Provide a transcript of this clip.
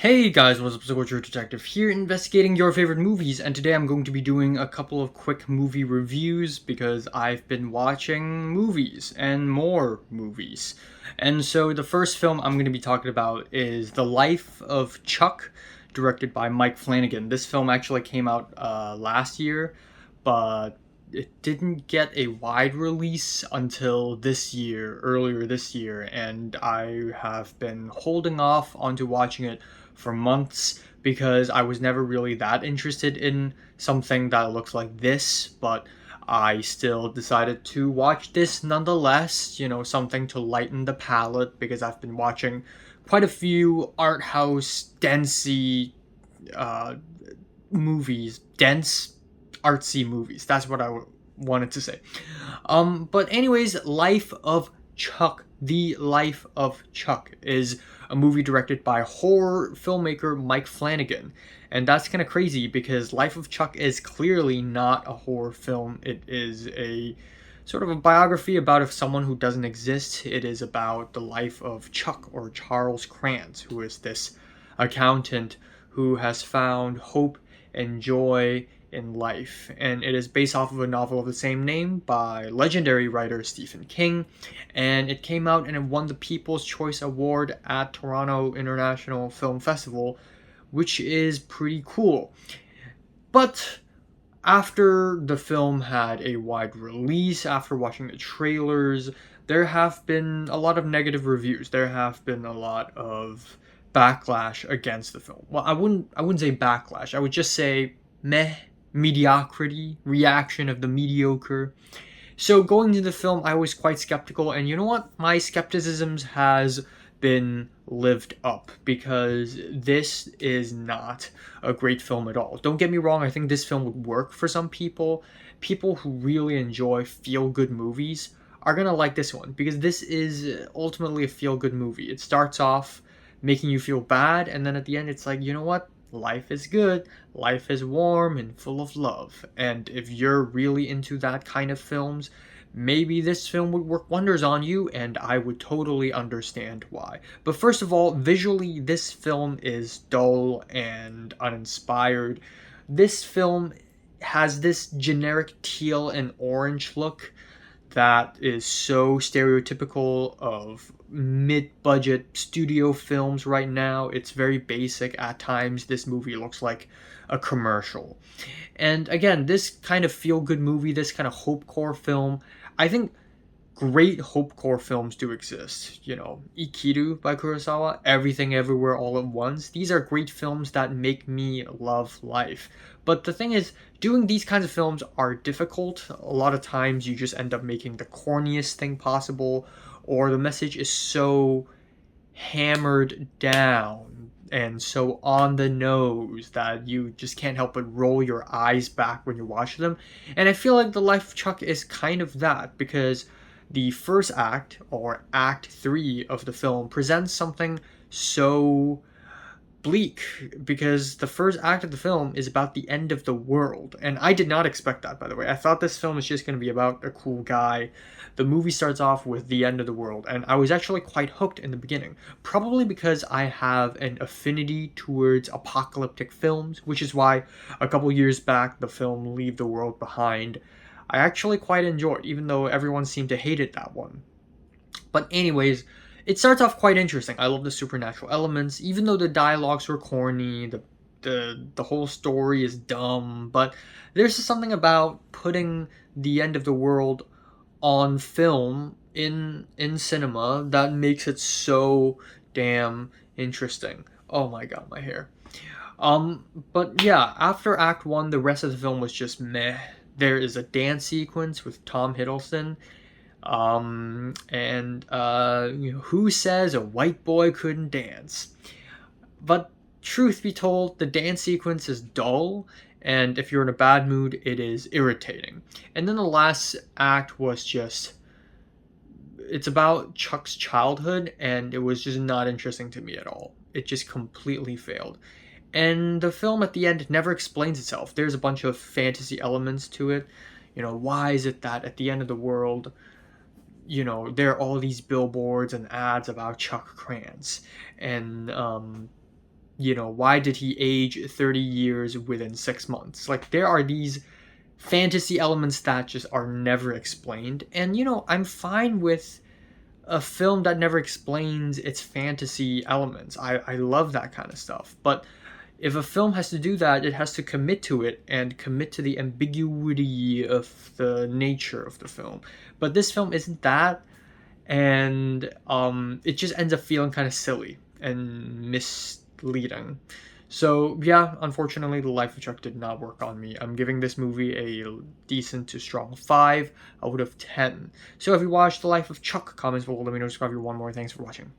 Hey guys, what's up? Soldier Detective here, investigating your favorite movies, and today I'm going to be doing a couple of quick movie reviews because I've been watching movies and more movies. And so the first film I'm going to be talking about is The Life of Chuck, directed by Mike Flanagan. This film actually came out last year, but it didn't get a wide release until earlier this year, and I have been holding off onto watching it for months because I was never really that interested in something that looks like this, but I still decided to watch this nonetheless, something to lighten the palate because I've been watching quite a few art house, densey uh, movies, dense, artsy movies. That's what I wanted to say. But anyways, Life of Chuck. The Life of Chuck is a movie directed by horror filmmaker Mike Flanagan. And that's kind of crazy because Life of Chuck is clearly not a horror film. It is a sort of a biography about someone who doesn't exist. It is about the life of Chuck, or Charles Krantz, who is this accountant who has found hope and joy in life. And it is based off of a novel of the same name by legendary writer Stephen King. And it came out and it won the People's Choice Award at Toronto International Film Festival, which is pretty cool. But after the film had a wide release, after watching the trailers, there have been a lot of negative reviews. There have been a lot of backlash against the film. Well, I wouldn't say backlash. I would just say meh, mediocrity, reaction of the mediocre. So going into the film, I was quite skeptical, and you know what? My skepticism has been lived up because this is not a great film at all. Don't get me wrong, I think this film would work for some people. People who really enjoy feel-good movies are gonna like this one because this is ultimately a feel-good movie. It starts off making you feel bad, and then at the end it's like, you know what? Life is good, life is warm and full of love. And if you're really into that kind of films, maybe this film would work wonders on you, and I would totally understand why. But first of all, visually, this film is dull and uninspired. This film has this generic teal and orange look that is so stereotypical of mid-budget studio films right now. It's very basic at times. This movie looks like a commercial. And again, this kind of feel-good movie, this kind of hopecore film, I think great hopecore films do exist. Ikiru by Kurosawa, Everything Everywhere All at Once. These are great films that make me love life. But the thing is, doing these kinds of films are difficult. A lot of times you just end up making the corniest thing possible, or the message is so hammered down and so on the nose that you just can't help but roll your eyes back when you watch them. And I feel like The Life of Chuck is kind of that because the first act, or act 3 of the film, presents something so bleak because the first act of the film is about the end of the world. And I did not expect that, by the way. I thought this film was just going to be about a cool guy. The movie starts off with the end of the world, and I was actually quite hooked in the beginning. Probably because I have an affinity towards apocalyptic films, which is why a couple years back the film Leave the World Behind I actually quite enjoyed, even though everyone seemed to hate it that one. But anyways, it starts off quite interesting. I love the supernatural elements, even though the dialogues were corny, the whole story is dumb, but there's just something about putting the end of the world on film in cinema that makes it so damn interesting. Oh my god, my hair. But yeah, after Act 1, the rest of the film was just meh. There is a dance sequence with Tom Hiddleston. Who says a white boy couldn't dance? But truth be told, the dance sequence is dull, and if you're in a bad mood, it is irritating. And then the last act was just. It's about Chuck's childhood, and it was just not interesting to me at all. It just completely failed. And the film at the end never explains itself. There's a bunch of fantasy elements to it. Why is it that at the end of the world, there are all these billboards and ads about Chuck Krantz? And why did he age 30 years within 6 months? Like, there are these fantasy elements that just are never explained. And, I'm fine with a film that never explains its fantasy elements. I love that kind of stuff. But if a film has to do that, it has to commit to it and commit to the ambiguity of the nature of the film. But this film isn't that, and it just ends up feeling kind of silly and misleading. So yeah, unfortunately, The Life of Chuck did not work on me. I'm giving this movie a decent to strong 5 out of 10. So if you watched The Life of Chuck, comments below. Let me know, subscribe if you want more. Thanks for watching.